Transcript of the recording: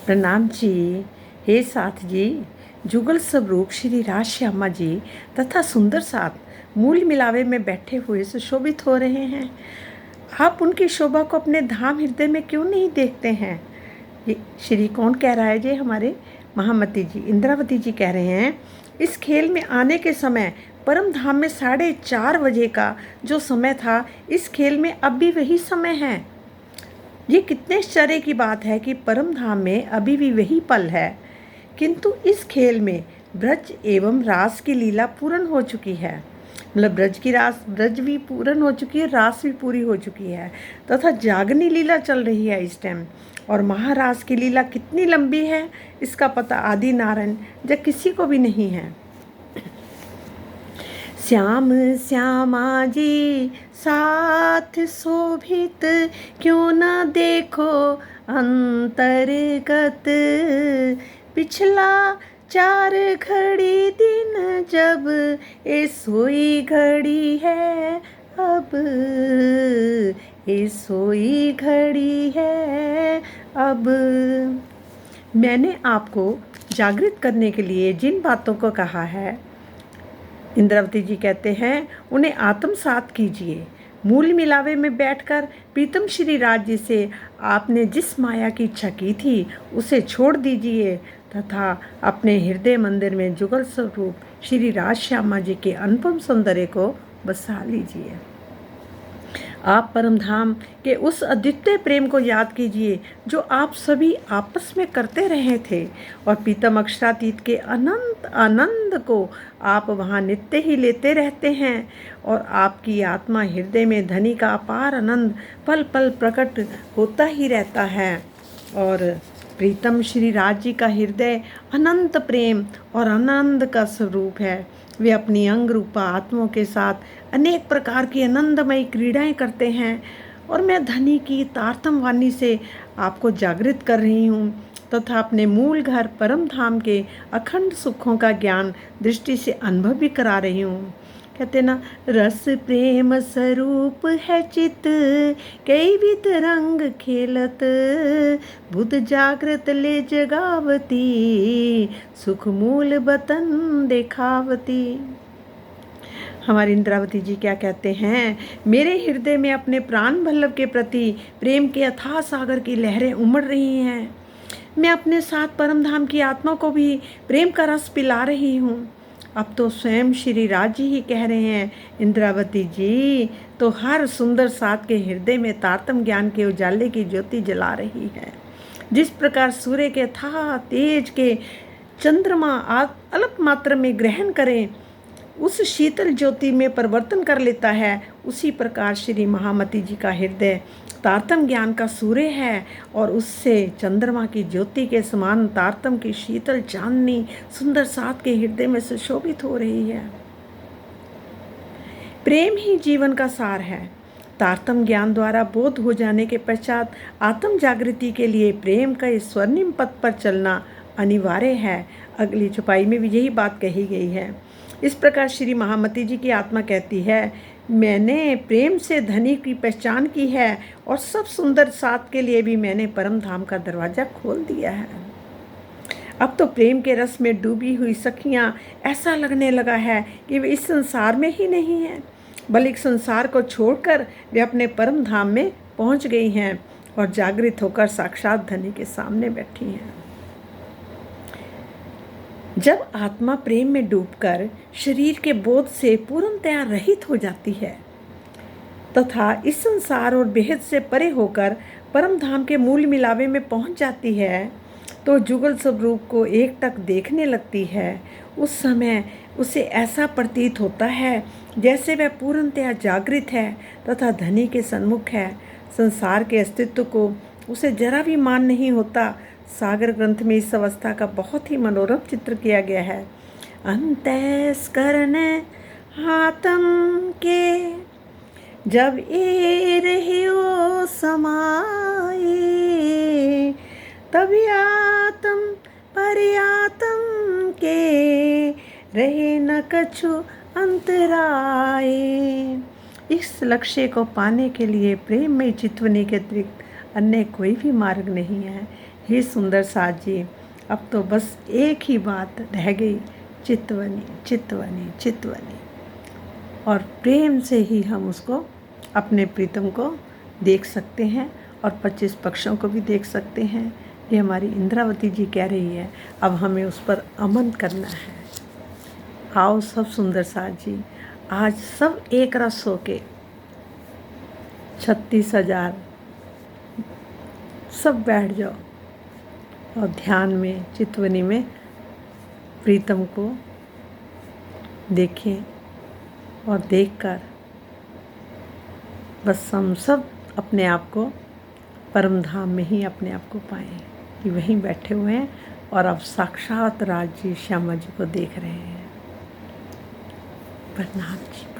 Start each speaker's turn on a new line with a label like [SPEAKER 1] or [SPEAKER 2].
[SPEAKER 1] प्रणाम जी। हे साथ जी, जुगल स्वरूप श्री राज श्यामा जी तथा सुंदर साथ मूल मिलावे में बैठे हुए सुशोभित हो रहे हैं। आप उनकी शोभा को अपने धाम हृदय में क्यों नहीं देखते हैं? ये श्री कौन कह रहा है जी? हमारे महामती जी, इंद्रावती जी कह रहे हैं, इस खेल में आने के समय परम धाम में 4:30 बजे का जो समय था, इस खेल में अब भी वही समय है। ये कितने आश्चर्य की बात है कि परम धाम में अभी भी वही पल है, किंतु इस खेल में ब्रज एवं रास की लीला पूर्ण हो चुकी है। मतलब ब्रज भी पूर्ण हो चुकी है, रास भी पूरी हो चुकी है, तथा जागनी लीला चल रही है इस टाइम। और महारास की लीला कितनी लंबी है, इसका पता आदि नारायण जब किसी को भी नहीं है। श्याम श्यामा जी साथ शोभित, क्यों न देखो अंतर्गत। पिछला 4 घड़ी दिन जब ये सोई घड़ी है, अब ये सोई घड़ी है अब। मैंने आपको जागृत करने के लिए जिन बातों को कहा है, इंद्रावती जी कहते हैं, उन्हें आत्मसात कीजिए। मूल मिलावे में बैठकर प्रीतम श्री राज जी से आपने जिस माया की इच्छा की थी, उसे छोड़ दीजिए तथा अपने हृदय मंदिर में जुगल स्वरूप श्री राज श्यामा जी के अनुपम सौंदर्य को बसा लीजिए। आप परम धाम के उस अद्वितीय प्रेम को याद कीजिए जो आप सभी आपस में करते रहे थे, और पीतम अक्षरातीत के अनंत आनंद को आप वहाँ नित्य ही लेते रहते हैं। और आपकी आत्मा हृदय में धनी का अपार आनंद पल पल प्रकट होता ही रहता है। और प्रीतम श्री राज जी का हृदय अनंत प्रेम और आनंद का स्वरूप है। वे अपनी अंग रूपा आत्माओं के साथ अनेक प्रकार की आनंदमयी क्रीड़ाएं करते हैं, और मैं धनी की तारतम वाणी से आपको जागृत कर रही हूँ तथा अपने मूल घर परम धाम के अखंड सुखों का ज्ञान दृष्टि से अनुभव भी करा रही हूँ। कहते ना, रस प्रेम स्वरूप है चित, कई विध रंग खेलत। बुध जागृत ले जगावती, सुख मूल बतन देखावती। हमारी इंद्रावती जी क्या कहते हैं, मेरे हृदय में अपने प्राण वल्लभ के प्रति प्रेम के अथाह सागर की लहरें उमड़ रही हैं। मैं अपने साथ परम धाम की आत्मा को भी प्रेम का रस पिला रही हूँ। अब तो स्वयं श्री राज जी ही कह रहे हैं, इंद्रावती जी तो हर सुंदर साथ के हृदय में तारतम ज्ञान के उजाले की ज्योति जला रही है। जिस प्रकार सूर्य के अथाह तेज के चंद्रमा अल्प मात्रा में ग्रहण करें उस शीतल ज्योति में परिवर्तन कर लेता है, उसी प्रकार श्री महामती जी का हृदय तारतम ज्ञान का सूर्य है, और उससे चंद्रमा की ज्योति के समान तारतम की शीतल चांदनी सुंदर साथ के हृदय में सुशोभित हो रही है। प्रेम ही जीवन का सार है। तारतम ज्ञान द्वारा बोध हो जाने के पश्चात आत्म जागृति के लिए प्रेम का इस स्वर्णिम पथ पर चलना अनिवार्य है। अगली चौपाई में भी यही बात कही गई है। इस प्रकार श्री महामती जी की आत्मा कहती है, मैंने प्रेम से धनी की पहचान की है, और सब सुंदर साथ के लिए भी मैंने परम धाम का दरवाज़ा खोल दिया है। अब तो प्रेम के रस में डूबी हुई सखियाँ ऐसा लगने लगा है कि वे इस संसार में ही नहीं हैं, बल्कि संसार को छोड़कर वे अपने परम धाम में पहुँच गई हैं और जागृत होकर साक्षात धनी के सामने बैठी हैं। जब आत्मा प्रेम में डूबकर शरीर के बोध से पूर्णतया रहित हो जाती है तथा इस संसार और बेहद से परे होकर परम धाम के मूल मिलावे में पहुंच जाती है, तो जुगल स्वरूप को एकटक देखने लगती है। उस समय उसे ऐसा प्रतीत होता है जैसे वह पूर्णतया जागृत है तथा धनी के सन्मुख है। संसार के अस्तित्व को उसे जरा भी मान नहीं होता। सागर ग्रंथ में इस अवस्था का बहुत ही मनोरम चित्र किया गया है। अंतस्करण हातम के जब ए रहियो समाये, तब आत्म परियातम के रहे न कछु अंतराय। इस लक्ष्य को पाने के लिए प्रेम में चितवनी के अतिरिक्त अन्य कोई भी मार्ग नहीं है। हे सुंदर साज जी, अब तो बस एक ही बात रह गई, चितवनी चितवनी चितवनी। और प्रेम से ही हम उसको, अपने प्रीतम को देख सकते हैं और 25 पक्षों को भी देख सकते हैं। ये हमारी इंद्रावती जी कह रही है, अब हमें उस पर अमन करना है। आओ सब सुंदर साज जी, आज सब एक रस होके 36,000 सब बैठ जाओ और ध्यान में चितवनी में प्रीतम को देखें और देखकर बस हम सब अपने आप को परम धाम में ही अपने आप को पाएं कि वहीं बैठे हुए हैं और अब साक्षात राज जी श्यामा जी को देख रहे हैं। प्रणाम जी।